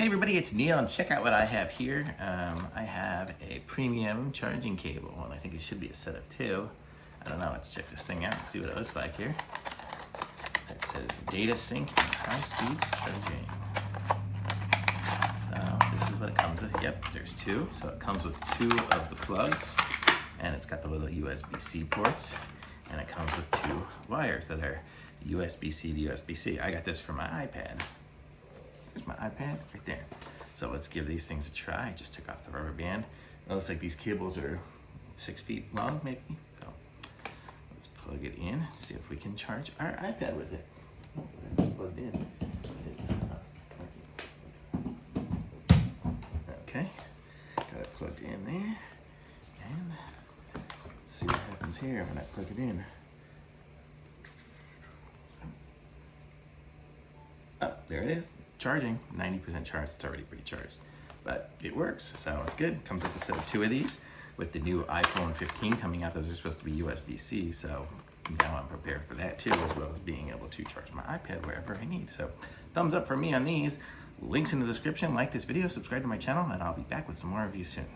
Hey everybody, it's Neil, and check out what I have here. I have a premium charging cable, and I think it should be a set of two. I don't know, let's check this thing out and see what it looks like here. It says data sync and high-speed charging. So this is what it comes with. Yep, there's two. So it comes with two of the plugs, and it's got the little USB-C ports, and it comes with two wires that are USB-C to USB-C. I got this for my iPad. There's my iPad right there. So let's give these things a try. I just took off the rubber band. It looks like these cables are 6 feet long, maybe. So let's plug it in, see if we can charge our iPad with it. Oh, I just plugged in. It's not working. Okay, got it plugged in there. And let's see what happens here when I plug it in. Oh, there it is. Charging, 90% charged. It's already pretty charged, but it works, so it's good. Comes with a set of two of these. With the new iPhone 15 coming out, those are supposed to be USB-C, so now I'm prepared for that too, as well as being able to charge my iPad wherever I need. So thumbs up for me on these. Links in the description. Like this video, subscribe to my channel, and I'll be back with some more reviews soon.